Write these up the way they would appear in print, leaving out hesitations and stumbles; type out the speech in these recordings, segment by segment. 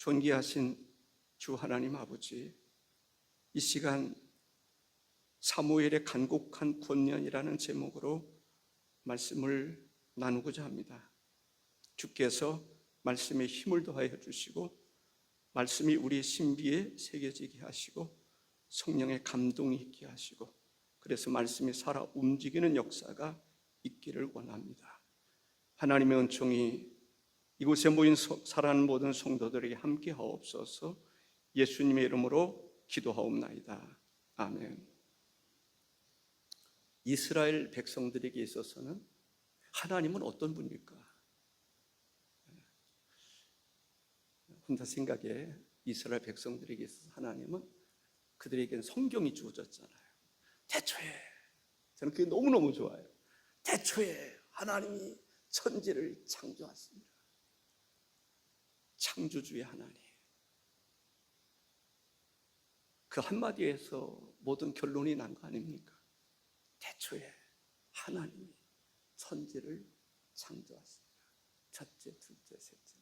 존귀하신 주 하나님 아버지, 이 시간 사무엘의 간곡한 권면이라는 제목으로 말씀을 나누고자 합니다. 주께서 말씀에 힘을 더하여 주시고 말씀이 우리의 신비에 새겨지게 하시고 성령의 감동이 있게 하시고, 그래서 말씀이 살아 움직이는 역사가 있기를 원합니다. 하나님의 은총이 이곳에 모인 사랑하는 모든 성도들에게 함께 하옵소서. 예수님의 이름으로 기도하옵나이다. 아멘. 이스라엘 백성들에게 있어서는 하나님은 어떤 분일까? 혼자 생각에 이스라엘 백성들에게 있어서 하나님은 그들에게는 성경이 주어졌잖아요. 태초에, 저는 그게 너무너무 좋아요. 태초에 하나님이 천지를 창조하십니다. 창조주의 하나님, 그 한마디에서 모든 결론이 난 거 아닙니까? 태초에 하나님이 천지를 창조하십니다. 첫째, 둘째, 셋째,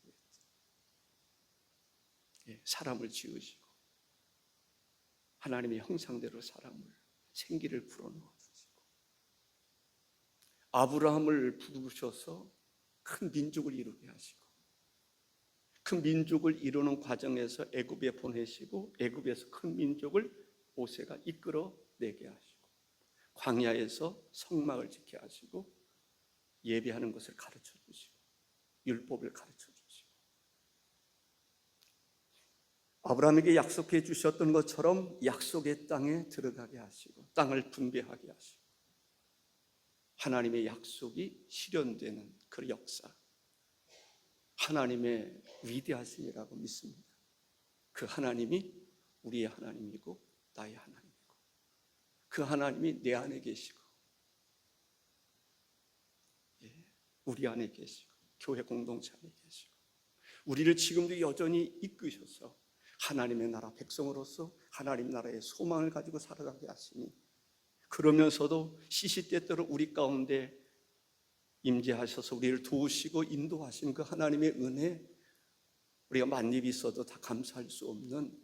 넷째. 사람을 지으시고 하나님의 형상대로 사람을 생기를 불어넣어 주시고, 아브라함을 부르셔서 큰 민족을 이루게 하시고, 큰 민족을 이루는 과정에서 애굽에 보내시고, 애굽에서 큰 민족을 모세가 이끌어내게 하시고, 광야에서 성막을 지게 하시고, 예배하는 것을 가르쳐 주시고, 율법을 가르쳐 주시고, 아브라함에게 약속해 주셨던 것처럼 약속의 땅에 들어가게 하시고, 땅을 분배하게 하시고, 하나님의 약속이 실현되는 그 역사, 하나님의 위대하심이라고 믿습니다. 그 하나님이 우리의 하나님이고 나의 하나님이고, 그 하나님이 내 안에 계시고 우리 안에 계시고 교회 공동체 안에 계시고, 우리를 지금도 여전히 이끄셔서 하나님의 나라 백성으로서 하나님 나라의 소망을 가지고 살아가게 하시니, 그러면서도 시시때때로 우리 가운데 임재하셔서 우리를 도우시고 인도하시는 그 하나님의 은혜, 우리가 만입이 있어도 다 감사할 수 없는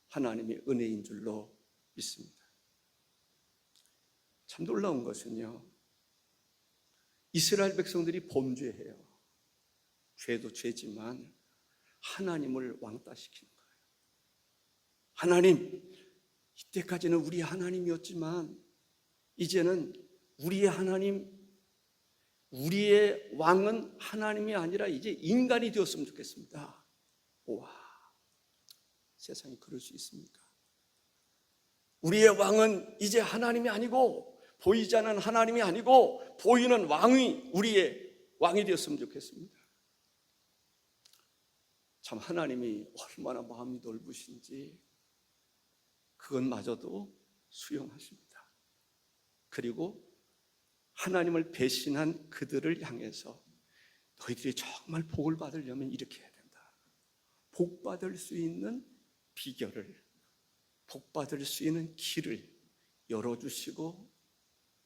하나님의 은혜인 줄로 믿습니다. 참 놀라운 것은요, 이스라엘 백성들이 범죄해요. 죄도 죄지만 하나님을 왕따시키는 거예요. 하나님, 이때까지는 우리 하나님이었지만 이제는 우리의 하나님, 우리의 왕은 하나님이 아니라 이제 인간이 되었으면 좋겠습니다. 와, 세상에 그럴 수 있습니까? 우리의 왕은 이제 하나님이 아니고, 보이지 않는 하나님이 아니고 보이는 왕이 우리의 왕이 되었으면 좋겠습니다. 참 하나님이 얼마나 마음이 넓으신지 그것마저도 수용하십니다. 그리고 하나님을 배신한 그들을 향해서 너희들이 정말 복을 받으려면 이렇게 해야 된다. 복 받을 수 있는 비결을, 복 받을 수 있는 길을 열어주시고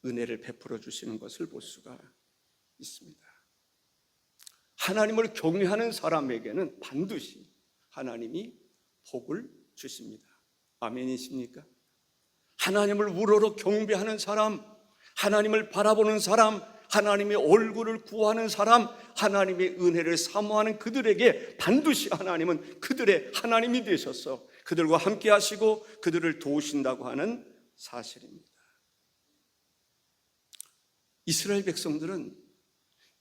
은혜를 베풀어 주시는 것을 볼 수가 있습니다. 하나님을 경외하는 사람에게는 반드시 하나님이 복을 주십니다. 아멘이십니까? 하나님을 우러러 경배하는 사람, 하나님을 바라보는 사람, 하나님의 얼굴을 구하는 사람, 하나님의 은혜를 사모하는 그들에게 반드시 하나님은 그들의 하나님이 되셔서 그들과 함께 하시고 그들을 도우신다고 하는 사실입니다. 이스라엘 백성들은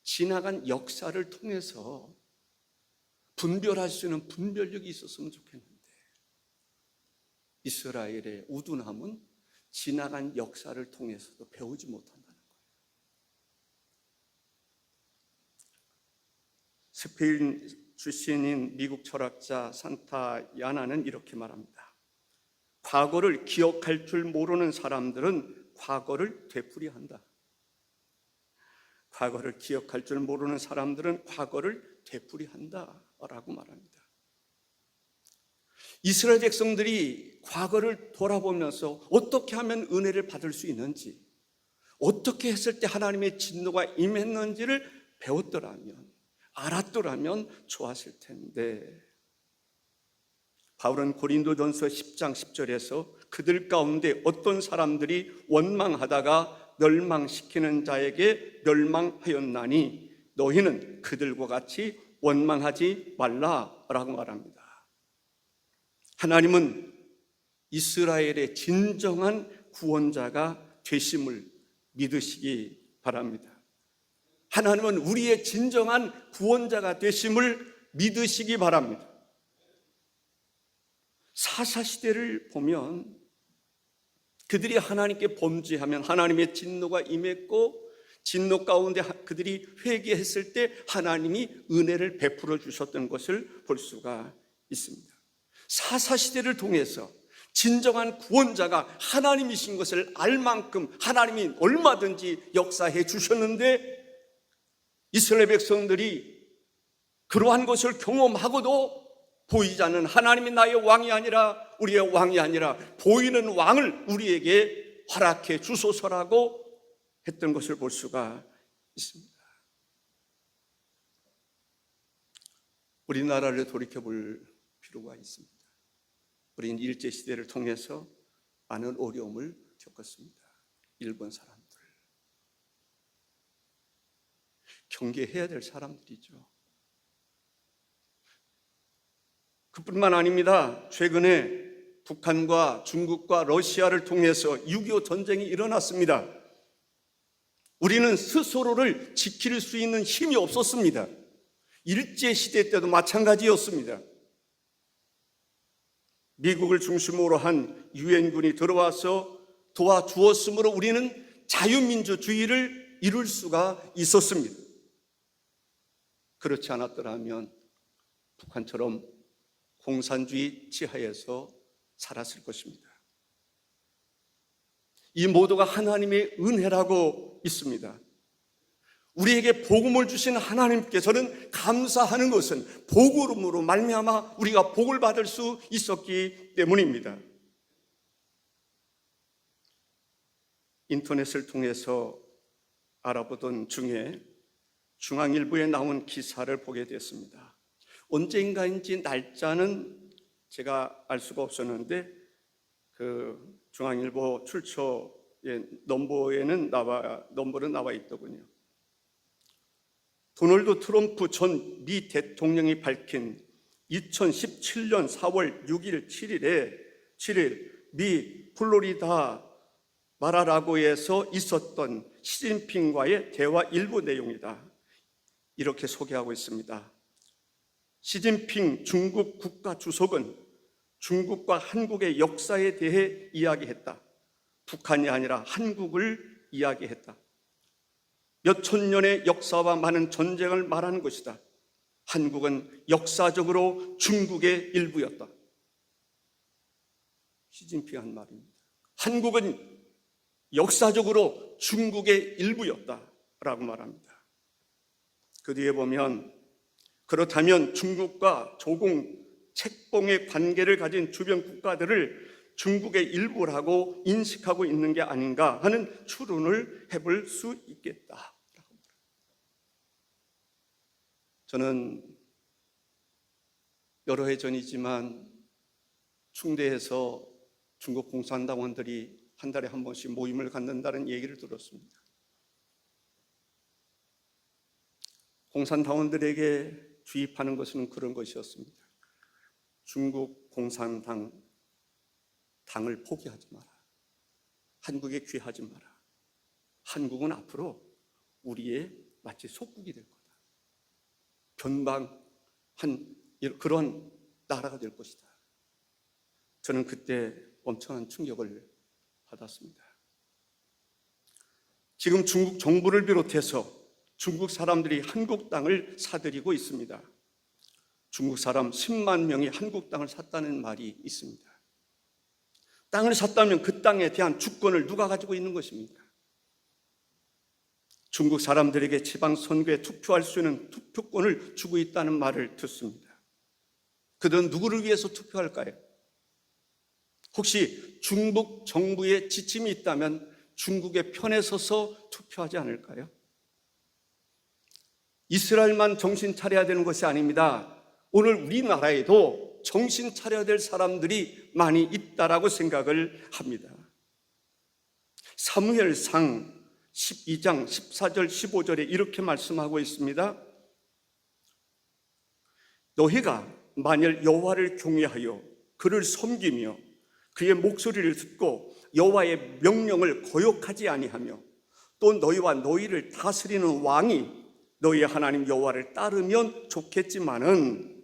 지나간 역사를 통해서 분별할 수 있는 분별력이 있었으면 좋겠는데, 이스라엘의 우둔함은 지나간 역사를 통해서도 배우지 못한다는 거예요. 스페인 출신인 미국 철학자 산타 야나는 이렇게 말합니다. 과거를 기억할 줄 모르는 사람들은 과거를 되풀이한다. 과거를 기억할 줄 모르는 사람들은 과거를 되풀이한다라고 말합니다. 이스라엘 백성들이 과거를 돌아보면서 어떻게 하면 은혜를 받을 수 있는지, 어떻게 했을 때 하나님의 진노가 임했는지를 배웠더라면, 알았더라면 좋았을 텐데, 바울은 고린도전서 10장 10절에서 그들 가운데 어떤 사람들이 원망하다가 멸망시키는 자에게 멸망하였나니 너희는 그들과 같이 원망하지 말라라고 말합니다. 하나님은 이스라엘의 진정한 구원자가 되심을 믿으시기 바랍니다. 하나님은 우리의 진정한 구원자가 되심을 믿으시기 바랍니다. 사사시대를 보면 그들이 하나님께 범죄하면 하나님의 진노가 임했고, 진노 가운데 그들이 회개했을 때 하나님이 은혜를 베풀어 주셨던 것을 볼 수가 있습니다. 사사시대를 통해서 진정한 구원자가 하나님이신 것을 알 만큼 하나님이 얼마든지 역사해 주셨는데, 이스라엘 백성들이 그러한 것을 경험하고도 보이지 않는 하나님이 나의 왕이 아니라, 우리의 왕이 아니라 보이는 왕을 우리에게 허락해 주소서라고 했던 것을 볼 수가 있습니다. 우리나라를 돌이켜볼 필요가 있습니다. 우리는 일제시대를 통해서 많은 어려움을 겪었습니다. 일본 사람들, 경계해야 될 사람들이죠. 그뿐만 아닙니다. 최근에 북한과 중국과 러시아를 통해서 6.25 전쟁이 일어났습니다. 우리는 스스로를 지킬 수 있는 힘이 없었습니다. 일제시대 때도 마찬가지였습니다. 미국을 중심으로 한 유엔군이 들어와서 도와주었으므로 우리는 자유민주주의를 이룰 수가 있었습니다. 그렇지 않았더라면 북한처럼 공산주의 지하에서 살았을 것입니다. 이 모두가 하나님의 은혜라고 있습니다. 우리에게 복음을 주신 하나님께서는 감사하는 것은 복음으로 말미암아 우리가 복을 받을 수 있었기 때문입니다. 인터넷을 통해서 알아보던 중에 중앙일보에 나온 기사를 보게 됐습니다. 언젠가인지 날짜는 제가 알 수가 없었는데 그 중앙일보 출처의 넘버는 나와 있더군요. 도널드 트럼프 전 미 대통령이 밝힌 2017년 4월 6일 7일 미 플로리다 마라라고에서 있었던 시진핑과의 대화 일부 내용이다. 이렇게 소개하고 있습니다. 시진핑 중국 국가주석은 중국과 한국의 역사에 대해 이야기했다. 북한이 아니라 한국을 이야기했다. 몇천 년의 역사와 많은 전쟁을 말하는 것이다. 한국은 역사적으로 중국의 일부였다. 시진핑 한 말입니다. 한국은 역사적으로 중국의 일부였다라고 말합니다. 그 뒤에 보면 그렇다면 중국과 조공, 책봉의 관계를 가진 주변 국가들을 중국의 일부라고 인식하고 있는 게 아닌가 하는 추론을 해볼 수 있겠다. 저는 여러 해 전이지만 충대에서 중국 공산당원들이 한 달에 한 번씩 모임을 갖는다는 얘기를 들었습니다. 공산당원들에게 주입하는 것은 그런 것이었습니다. 중국 공산당 당을 포기하지 마라. 한국에 귀하지 마라. 한국은 앞으로 우리의 마치 속국이 될 거다. 변방한 그런 나라가 될 것이다. 저는 그때 엄청난 충격을 받았습니다. 지금 중국 정부를 비롯해서 중국 사람들이 한국 땅을 사들이고 있습니다. 중국 사람 10만 명이 한국 땅을 샀다는 말이 있습니다. 땅을 샀다면 그 땅에 대한 주권을 누가 가지고 있는 것입니까? 중국 사람들에게 지방선거에 투표할 수 있는 투표권을 주고 있다는 말을 듣습니다. 그들은 누구를 위해서 투표할까요? 혹시 중국 정부의 지침이 있다면 중국의 편에 서서 투표하지 않을까요? 이스라엘만 정신 차려야 되는 것이 아닙니다. 오늘 우리나라에도 보고 정신 차려야 될 사람들이 많이 있다라고 생각을 합니다. 사무엘상 12장 14절 15절에 이렇게 말씀하고 있습니다. 너희가 만일 여호와를 경외하여 그를 섬기며 그의 목소리를 듣고 여호와의 명령을 거역하지 아니하며 또 너희와 너희를 다스리는 왕이 너희의 하나님 여호와를 따르면 좋겠지만은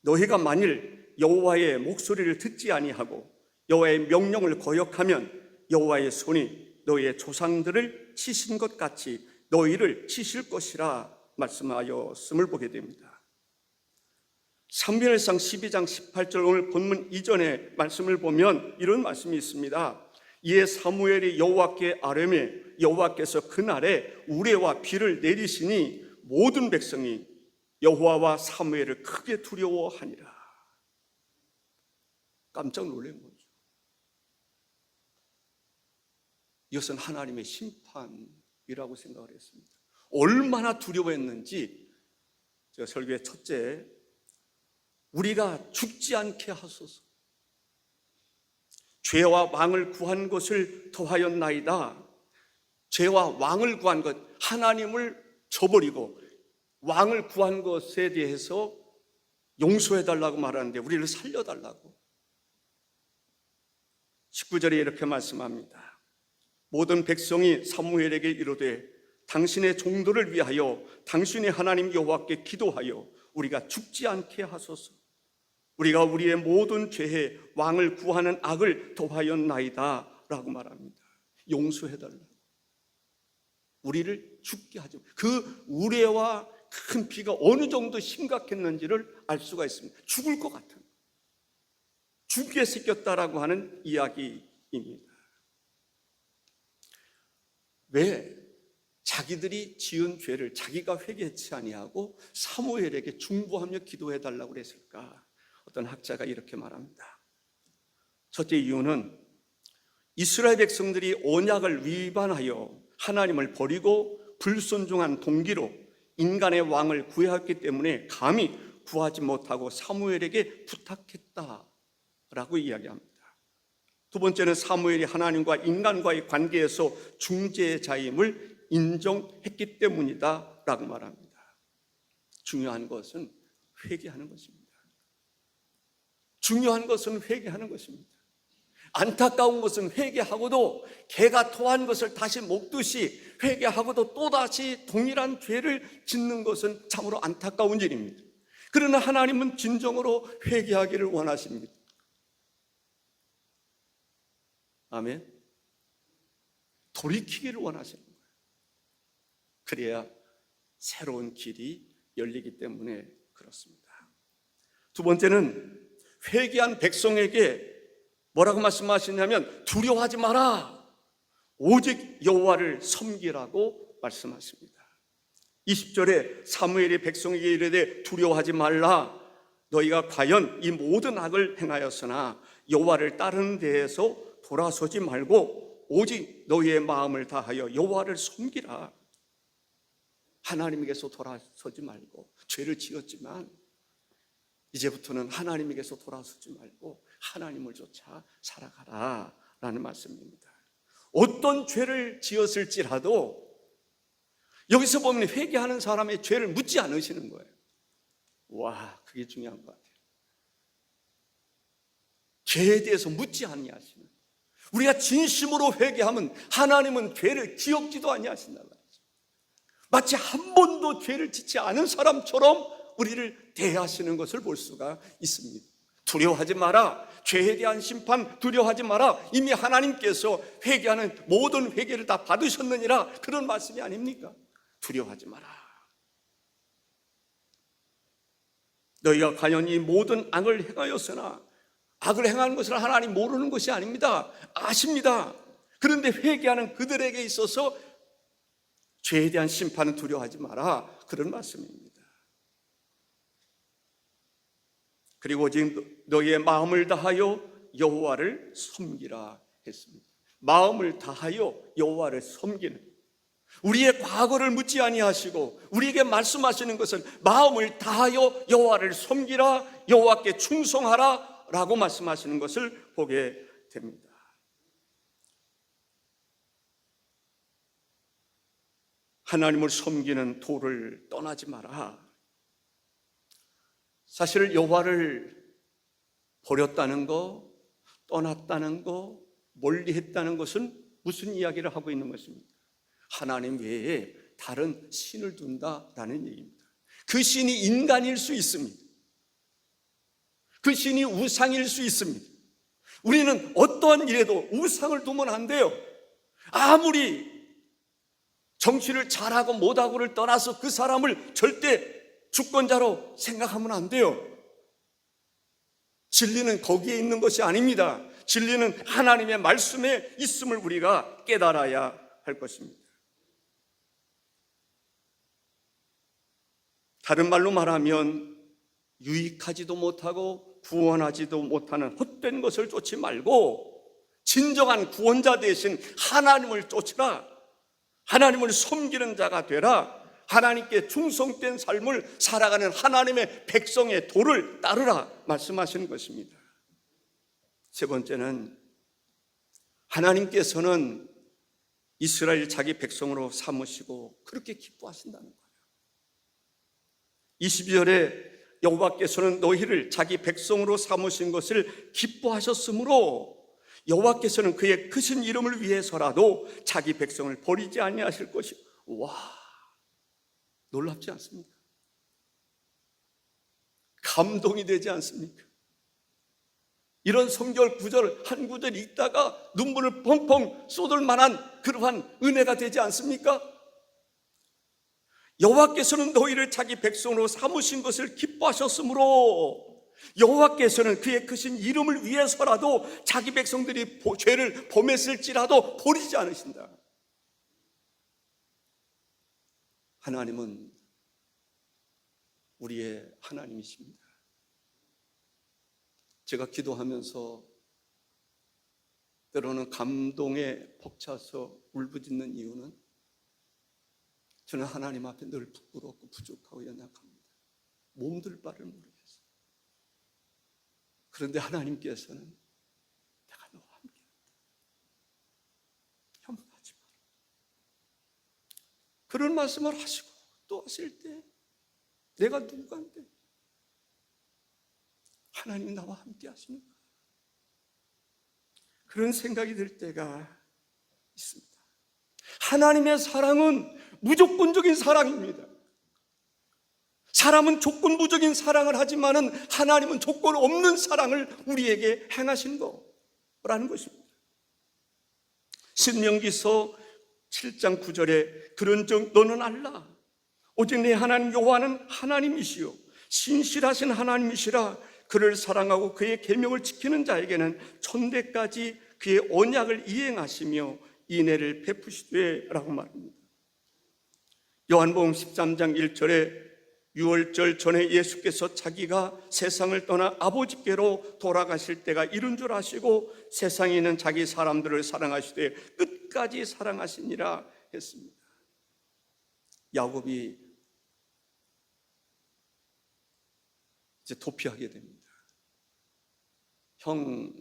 너희가 만일 여호와의 목소리를 듣지 아니하고 여호와의 명령을 거역하면 여호와의 손이 너희의 조상들을 치신 것 같이 너희를 치실 것이라 말씀하였음을 보게 됩니다. 사무엘상 12장 18절 오늘 본문 이전의 말씀을 보면 이런 말씀이 있습니다. 이에 사무엘이 여호와께 아뢰매 여호와께서 그날에 우레와 비를 내리시니 모든 백성이 여호와와 사무엘을 크게 두려워하니라. 깜짝 놀란 거죠. 이것은 하나님의 심판이라고 생각을 했습니다. 얼마나 두려워했는지 제가 설교의 첫째, 우리가 죽지 않게 하소서. 죄와 왕을 구한 것을 더하였나이다. 죄와 왕을 구한 것, 하나님을 저버리고 왕을 구한 것에 대해서 용서해달라고 말하는데 우리를 살려달라고. 19절에 이렇게 말씀합니다. 모든 백성이 사무엘에게 이르되 당신의 종들을 위하여 당신의 하나님 여호와께 기도하여 우리가 죽지 않게 하소서. 우리가 우리의 모든 죄에 왕을 구하는 악을 더하였나이다 라고 말합니다. 용서해달라고. 우리를 죽게 하죠. 그 우레와 큰 비가 어느 정도 심각했는지를 알 수가 있습니다. 죽을 것 같은, 죽게 생겼다라고 하는 이야기입니다. 왜 자기들이 지은 죄를 자기가 회개치 아니하고 사무엘에게 중보하며 기도해달라고 그랬을까? 어떤 학자가 이렇게 말합니다. 첫째 이유는 이스라엘 백성들이 언약을 위반하여 하나님을 버리고 불순종한 동기로 인간의 왕을 구해왔기 때문에 감히 구하지 못하고 사무엘에게 부탁했다라고 이야기합니다. 두 번째는 사무엘이 하나님과 인간과의 관계에서 중재자임을 인정했기 때문이다 라고 말합니다. 중요한 것은 회개하는 것입니다. 중요한 것은 회개하는 것입니다. 안타까운 것은 회개하고도 개가 토한 것을 다시 먹듯이 회개하고도 또다시 동일한 죄를 짓는 것은 참으로 안타까운 일입니다. 그러나 하나님은 진정으로 회개하기를 원하십니다. 아멘. 돌이키기를 원하시는 거예요. 그래야 새로운 길이 열리기 때문에 그렇습니다. 두 번째는 회개한 백성에게 뭐라고 말씀하시냐면 두려워하지 마라. 오직 여호와를 섬기라고 말씀하십니다. 20절에 사무엘이 백성에게 이르되 두려워하지 말라. 너희가 과연 이 모든 악을 행하였으나 여호와를 따르는 데에서 돌아서지 말고 오직 너희의 마음을 다하여 여호와를 섬기라. 하나님에게서 돌아서지 말고, 죄를 지었지만 이제부터는 하나님에게서 돌아서지 말고 하나님을 쫓아 살아가라 라는 말씀입니다. 어떤 죄를 지었을지라도 여기서 보면 회개하는 사람의 죄를 묻지 않으시는 거예요. 와, 그게 중요한 것 같아요. 죄에 대해서 묻지 아니하시는, 우리가 진심으로 회개하면 하나님은 죄를 기억지도 아니하신다 말이죠. 마치 한 번도 죄를 짓지 않은 사람처럼 우리를 대하시는 것을 볼 수가 있습니다. 두려워하지 마라. 죄에 대한 심판 두려워하지 마라. 이미 하나님께서 회개하는 모든 회개를 다 받으셨느니라, 그런 말씀이 아닙니까? 두려워하지 마라. 너희가 과연 이 모든 악을 행하였으나, 악을 행하는 것을 하나님 모르는 것이 아닙니다. 아십니다. 그런데 회개하는 그들에게 있어서 죄에 대한 심판은 두려워하지 마라, 그런 말씀입니다. 그리고 오직 너희의 마음을 다하여 여호와를 섬기라 했습니다. 마음을 다하여 여호와를 섬기는, 우리의 과거를 묻지 아니하시고 우리에게 말씀하시는 것은 마음을 다하여 여호와를 섬기라, 여호와께 충성하라 라고 말씀하시는 것을 보게 됩니다. 하나님을 섬기는 도를 떠나지 마라. 사실 여호와를 버렸다는 거, 떠났다는 거, 멀리했다는 것은 무슨 이야기를 하고 있는 것입니까? 하나님 외에 다른 신을 둔다라는 얘기입니다. 그 신이 인간일 수 있습니다. 그 신이 우상일 수 있습니다. 우리는 어떠한 일에도 우상을 두면 안 돼요. 아무리 정치를 잘하고 못하고를 떠나서 그 사람을 절대 주권자로 생각하면 안 돼요. 진리는 거기에 있는 것이 아닙니다. 진리는 하나님의 말씀에 있음을 우리가 깨달아야 할 것입니다. 다른 말로 말하면 유익하지도 못하고 구원하지도 못하는 헛된 것을 쫓지 말고 진정한 구원자 되신 하나님을 쫓으라. 하나님을 섬기는 자가 되라. 하나님께 충성된 삶을 살아가는 하나님의 백성의 도를 따르라 말씀하시는 것입니다. 세 번째는 하나님께서는 이스라엘 자기 백성으로 삼으시고 그렇게 기뻐하신다는 거예요. 22절에 여호와께서는 너희를 자기 백성으로 삼으신 것을 기뻐하셨으므로 여호와께서는 그의 크신 이름을 위해서라도 자기 백성을 버리지 아니하실 것이. 와, 놀랍지 않습니까? 감동이 되지 않습니까? 이런 성경 구절 한 구절 읽다가 눈물을 펑펑 쏟을 만한 그러한 은혜가 되지 않습니까? 여호와께서는 너희를 자기 백성으로 삼으신 것을 기뻐하셨으므로 여호와께서는 그의 크신 이름을 위해서라도 자기 백성들이 죄를 범했을지라도 버리지 않으신다. 하나님은 우리의 하나님이십니다. 제가 기도하면서 때로는 감동에 벅차서 울부짖는 이유는 저는 하나님 앞에 늘 부끄럽고 부족하고 연약합니다. 몸둘 바를 모르겠어요. 그런데 하나님께서는 내가 너와 함께한다. 혐오하지 마라. 그런 말씀을 하시고 또 하실 때 내가 누구인데 하나님이 나와 함께 하시는가? 그런 생각이 들 때가 있습니다. 하나님의 사랑은 무조건적인 사랑입니다. 사람은 조건부적인 사랑을 하지만은 하나님은 조건 없는 사랑을 우리에게 행하신 거라는 것입니다. 신명기서 7장 9절에 그런즉 너는 알라 오직 내 하나님 여호와는 하나님이시요 신실하신 하나님이시라. 그를 사랑하고 그의 계명을 지키는 자에게는 천대까지 그의 언약을 이행하시며 인애를 베푸시되 라고 말합니다. 요한복음 13장 1절에 유월절 전에 예수께서 자기가 세상을 떠나 아버지께로 돌아가실 때가 이른 줄 아시고 세상에 있는 자기 사람들을 사랑하시되 끝까지 사랑하시니라 했습니다. 야곱이 이제 도피하게 됩니다. 형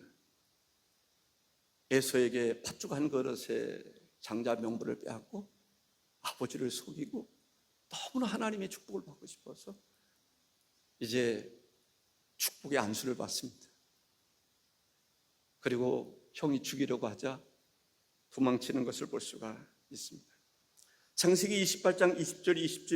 에서에게 팥죽 한 그릇에 장자 명분을 빼앗고 아버지를 속이고 너무나 하나님의 축복을 받고 싶어서 이제 축복의 안수를 받습니다. 그리고 형이 죽이려고 하자 도망치는 것을 볼 수가 있습니다. 창세기 28장 20절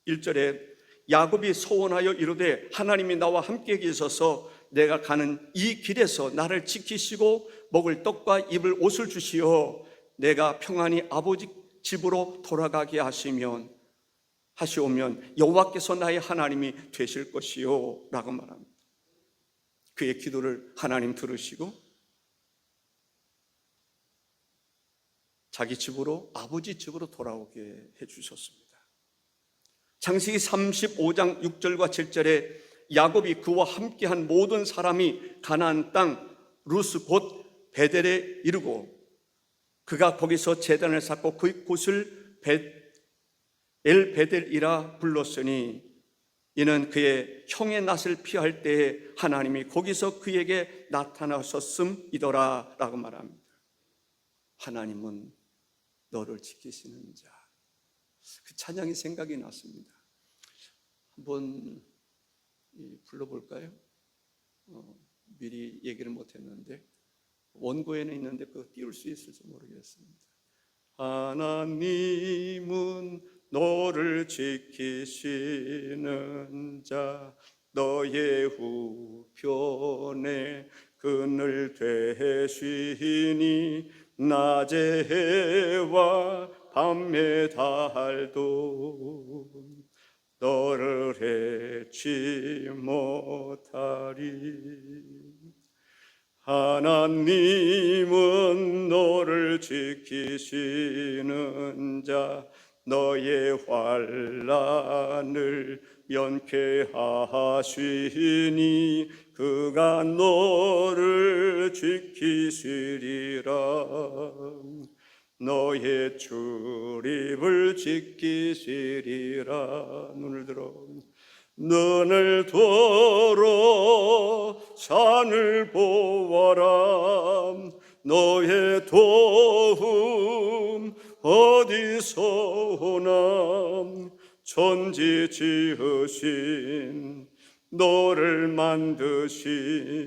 21절에 야곱이 소원하여 이르되 하나님이 나와 함께 계셔서 내가 가는 이 길에서 나를 지키시고 먹을 떡과 입을 옷을 주시어 내가 평안히 아버지 집으로 돌아가게 하시오면 여호와께서 나의 하나님이 되실 것이요 라고 말합니다. 그의 기도를 하나님 들으시고 자기 집으로 아버지 집으로 돌아오게 해주셨습니다. 창세기 35장 6절과 7절에 야곱이 그와 함께한 모든 사람이 가나안 땅 루스 곧 베델에 이르고 그가 거기서 제단을 쌓고 그 곳을 엘베델이라 불렀으니 이는 그의 형의 낯을 피할 때에 하나님이 거기서 그에게 나타나셨음이더라 라고 말합니다. 하나님은 너를 지키시는 자. 그 찬양이 생각이 났습니다. 한번 불러볼까요? 미리 얘기를 못했는데 원고에는 있는데 그거 띄울 수 있을지 모르겠습니다. 하나님은 너를 지키시는 자, 너의 우편에 그늘 되시니 낮의 해와 밤의 달도 너를 해치 못하리. 하나님은 너를 지키시는 자, 너의 환난을 면케하시니 그가 너를 지키시리라. 너의 출입을 지키시리라. 눈을 들어 산을 보아라. 너의 도움 어디서 오나. 천지 지으신 너를 만드신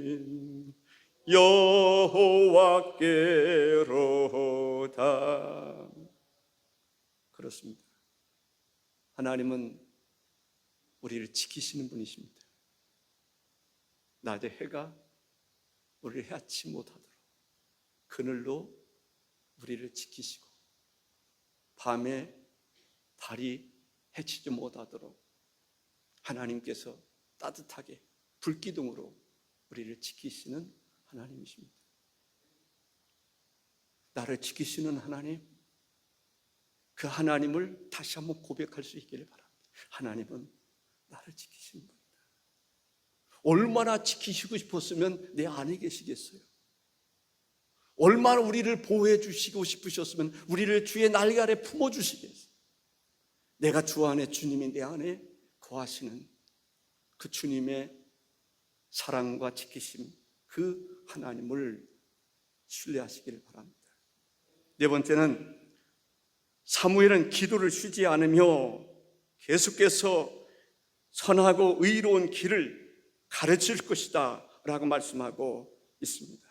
여호와께로다. 그렇습니다. 하나님은 우리를 지키시는 분이십니다. 낮의 해가 우리를 해하지 못하도록 그늘로 우리를 지키시고 밤에 달이 해치지 못하도록 하나님께서 따뜻하게 불기둥으로 우리를 지키시는 하나님이십니다. 나를 지키시는 하나님, 그 하나님을 다시 한번 고백할 수 있기를 바랍니다. 하나님은 나를 지키시는 분이다. 얼마나 지키시고 싶었으면 내 안에 계시겠어요? 얼마나 우리를 보호해 주시고 싶으셨으면 우리를 주의 날개 아래 품어주시겠어요? 내가 주 안에, 주님이 내 안에 거하시는 그 주님의 사랑과 지키심, 그 하나님을 신뢰하시기를 바랍니다. 네 번째는 사무엘은 기도를 쉬지 않으며 계속해서 선하고 의로운 길을 가르칠 것이다 라고 말씀하고 있습니다.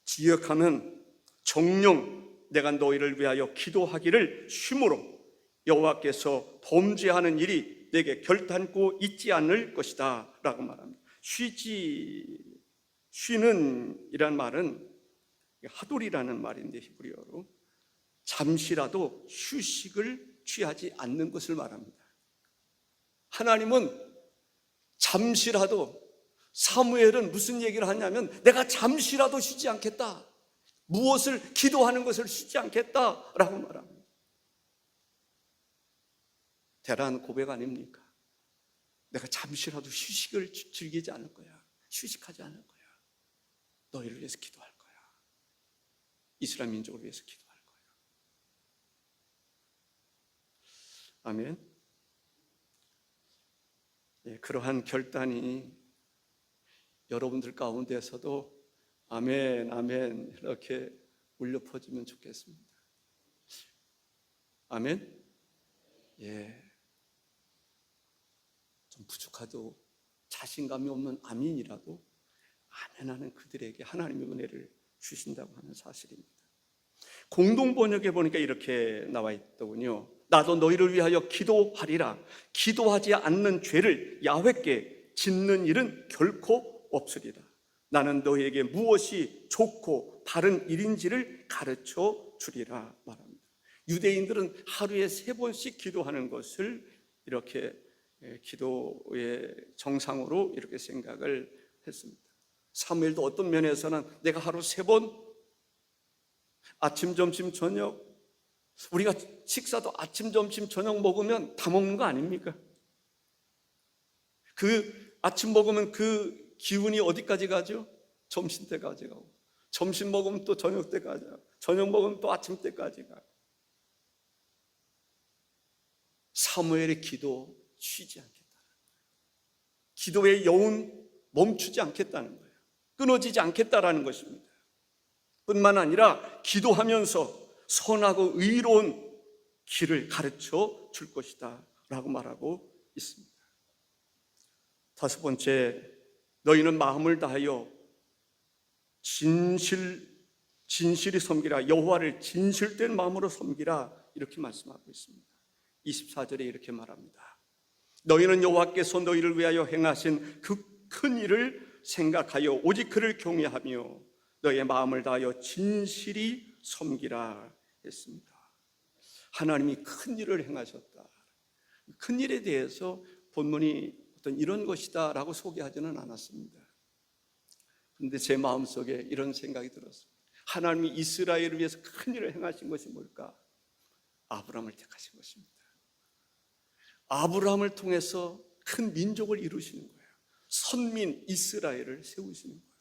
지역하면 정령 내가 너희를 위하여 기도하기를 쉼으로 여호와께서 범죄하는 일이 내게 결단코 있지 않을 것이다 라고 말합니다. 쉬는 이란 말은 하돌이라는 말인데 히브리어로 잠시라도 휴식을 취하지 않는 것을 말합니다. 하나님은 잠시라도, 사무엘은 무슨 얘기를 하냐면 내가 잠시라도 쉬지 않겠다, 무엇을 기도하는 것을 쉬지 않겠다라고 말합니다. 대단한 고백 아닙니까? 내가 잠시라도 휴식을 즐기지 않을 거야. 휴식하지 않을 거야. 너희를 위해서 기도할 거야. 이스라엘 민족을 위해서 기도할 거야. 아멘. 예, 그러한 결단이 여러분들 가운데서도 아멘, 아멘 이렇게 울려 퍼지면 좋겠습니다. 아멘. 예, 좀 부족하도 자신감이 없는 아멘이라도 아멘하는 그들에게 하나님의 은혜를 주신다고 하는 사실입니다. 공동 번역에 보니까 이렇게 나와 있더군요. 나도 너희를 위하여 기도하리라. 기도하지 않는 죄를 야훼께 짓는 일은 결코 없으리라. 나는 너희에게 무엇이 좋고 바른 일인지를 가르쳐 주리라 말합니다. 유대인들은 하루에 3번씩 기도하는 것을 이렇게 기도의 정상으로 이렇게 생각을 했습니다. 사무엘도 어떤 면에서는 내가 하루 3번 아침, 점심, 저녁, 우리가 식사도 아침, 점심, 저녁 먹으면 다 먹는 거 아닙니까? 그 아침 먹으면 그 기운이 어디까지 가죠? 점심 때까지 가고, 점심 먹으면 또 저녁 때까지 가고, 저녁 먹으면 또 아침 때까지 가고. 사무엘의 기도 쉬지 않겠다. 기도의 여운 멈추지 않겠다는 거예요. 끊어지지 않겠다라는 것입니다. 뿐만 아니라 기도하면서 선하고 의로운 길을 가르쳐 줄 것이다 라고 말하고 있습니다. 다섯 번째, 너희는 마음을 다하여 진실이 섬기라. 여호와를 진실된 마음으로 섬기라. 이렇게 말씀하고 있습니다. 24절에 이렇게 말합니다. 너희는 여호와께서 너희를 위하여 행하신 그 큰 일을 생각하여 오직 그를 경외하며 너희의 마음을 다하여 진실이 섬기라 했습니다. 하나님이 큰 일을 행하셨다. 큰 일에 대해서 본문이 어떤 이런 것이다 라고 소개하지는 않았습니다. 그런데 제 마음속에 이런 생각이 들었습니다. 하나님이 이스라엘을 위해서 큰 일을 행하신 것이 뭘까? 아브라함을 택하신 것입니다. 아브라함을 통해서 큰 민족을 이루시는 거예요. 선민 이스라엘을 세우시는 거예요.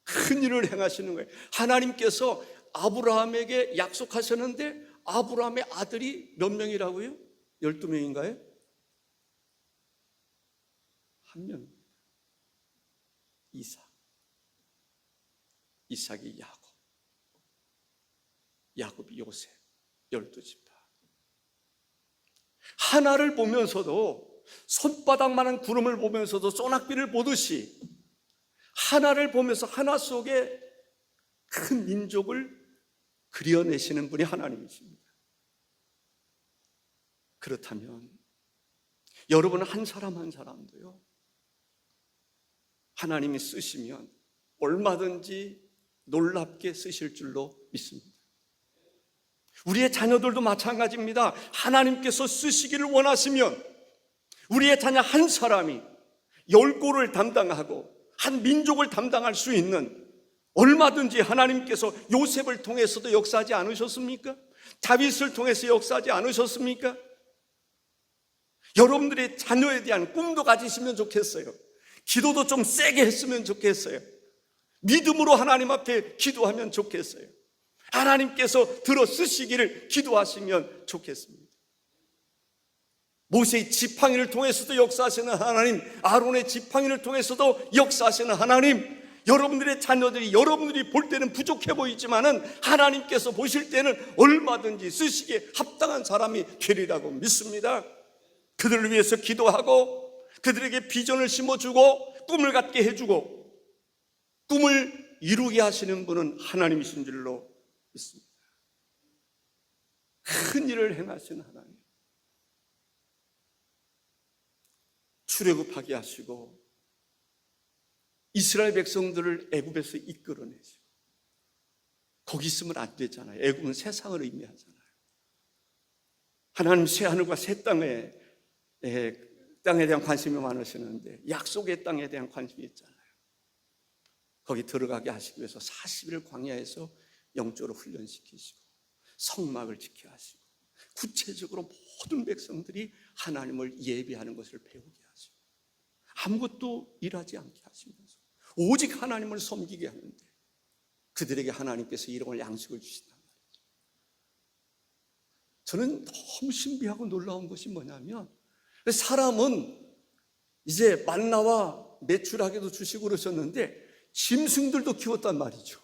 큰 일을 행하시는 거예요. 하나님께서 아브라함에게 약속하셨는데 아브라함의 아들이 몇 명이라고요? 12명인가요? 한 명. 이삭이 야곱, 야곱이 요셉, 12지파. 하나를 보면서도, 손바닥만한 구름을 보면서도 소낙비를 보듯이 하나를 보면서 하나 속에 큰 민족을 그려내시는 분이 하나님이십니다. 그렇다면 여러분 한 사람 한 사람도요, 하나님이 쓰시면 얼마든지 놀랍게 쓰실 줄로 믿습니다. 우리의 자녀들도 마찬가지입니다. 하나님께서 쓰시기를 원하시면 우리의 자녀 한 사람이 10골을 담당하고 한 민족을 담당할 수 있는, 얼마든지 하나님께서 요셉을 통해서도 역사하지 않으셨습니까? 다윗을 통해서 역사하지 않으셨습니까? 여러분들의 자녀에 대한 꿈도 가지시면 좋겠어요. 기도도 좀 세게 했으면 좋겠어요. 믿음으로 하나님 앞에 기도하면 좋겠어요. 하나님께서 들어 쓰시기를 기도하시면 좋겠습니다. 모세의 지팡이를 통해서도 역사하시는 하나님, 아론의 지팡이를 통해서도 역사하시는 하나님, 여러분들의 자녀들이 여러분들이 볼 때는 부족해 보이지만은 하나님께서 보실 때는 얼마든지 쓰시기에 합당한 사람이 되리라고 믿습니다. 그들을 위해서 기도하고 그들에게 비전을 심어주고 꿈을 갖게 해주고 꿈을 이루게 하시는 분은 하나님이신 줄로 믿습니다. 큰 일을 행하신 하나님, 출애굽하게 하시고 이스라엘 백성들을 애굽에서 이끌어내시고, 거기 있으면 안 되잖아요. 애굽은 세상을 의미하잖아요. 하나님 새 하늘과 새 땅에 대한 관심이 많으시는데 약속의 땅에 대한 관심이 있잖아요. 거기 들어가게 하시기 위해서 40일 광야에서 영적으로 훈련시키시고 성막을 지켜 하시고 구체적으로 모든 백성들이 하나님을 예배하는 것을 배우게 하시고 아무것도 일하지 않게 하시면서 오직 하나님을 섬기게 하는데 그들에게 하나님께서 일용할 양식을 주신단 말이죠. 저는 너무 신비하고 놀라운 것이 뭐냐면, 사람은 이제 만나와 매출하게도 주시고 그러셨는데 짐승들도 키웠단 말이죠.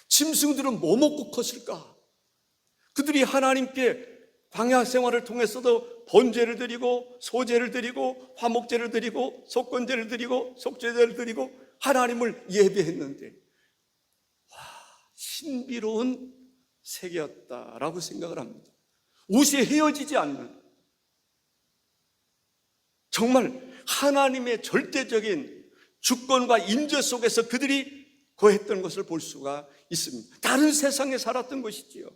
짐승들은 뭐 먹고 컸을까? 그들이 하나님께 광야 생활을 통해서도 번제를 드리고 소제를 드리고 화목제를 드리고 속건제를 드리고 속죄제를 드리고 하나님을 예배했는데, 와, 신비로운 세계였다라고 생각을 합니다. 옷이 헤어지지 않는, 정말 하나님의 절대적인 주권과 임재 속에서 그들이 거했던 것을 볼 수가 있습니다. 다른 세상에 살았던 것이지요.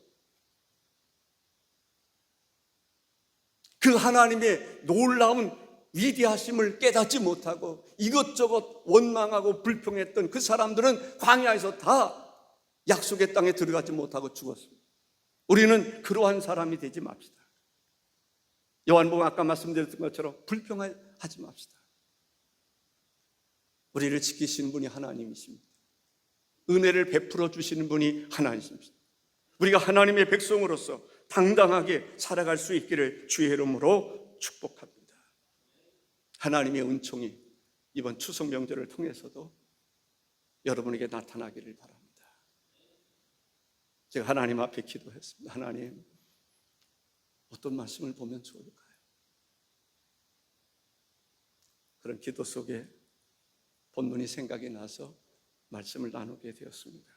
그 하나님의 놀라운 위대하심을 깨닫지 못하고 이것저것 원망하고 불평했던 그 사람들은 광야에서 다 약속의 땅에 들어가지 못하고 죽었습니다. 우리는 그러한 사람이 되지 맙시다. 요한복음 아까 말씀드렸던 것처럼 불평하지 맙시다. 우리를 지키시는 분이 하나님이십니다. 은혜를 베풀어 주시는 분이 하나님이십니다. 우리가 하나님의 백성으로서 당당하게 살아갈 수 있기를 주의 이름으로 축복합니다. 하나님의 은총이 이번 추석 명절을 통해서도 여러분에게 나타나기를 바랍니다. 제가 하나님 앞에 기도했습니다. 하나님, 어떤 말씀을 보면 좋을까요? 그런 기도 속에 본문이 생각이 나서 말씀을 나누게 되었습니다.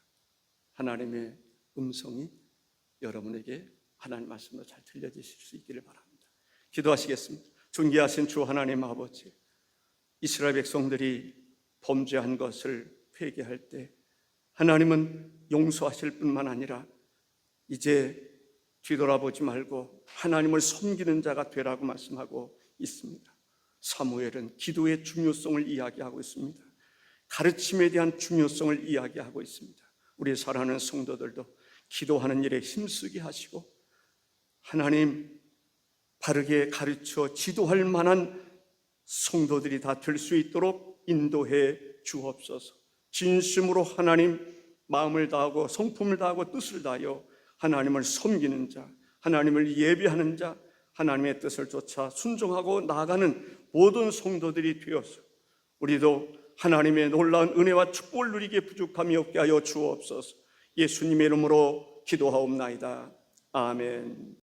하나님의 음성이 여러분에게 하나님 말씀으로 잘 들려지실 수 있기를 바랍니다. 기도하시겠습니다. 존귀하신 주 하나님 아버지, 이스라엘 백성들이 범죄한 것을 회개할 때 하나님은 용서하실 뿐만 아니라 이제 뒤돌아보지 말고 하나님을 섬기는 자가 되라고 말씀하고 있습니다. 사무엘은 기도의 중요성을 이야기하고 있습니다. 가르침에 대한 중요성을 이야기하고 있습니다. 우리 사랑하는 성도들도 기도하는 일에 힘쓰게 하시고 하나님 바르게 가르쳐 지도할 만한 성도들이 다 될 수 있도록 인도해 주옵소서. 진심으로 하나님 마음을 다하고 성품을 다하고 뜻을 다하여 하나님을 섬기는 자, 하나님을 예배하는 자, 하나님의 뜻을 쫓아 순종하고 나아가는 모든 성도들이 되어서 우리도 하나님의 놀라운 은혜와 축복을 누리기에 부족함이 없게 하여 주옵소서. 예수님의 이름으로 기도하옵나이다. 아멘.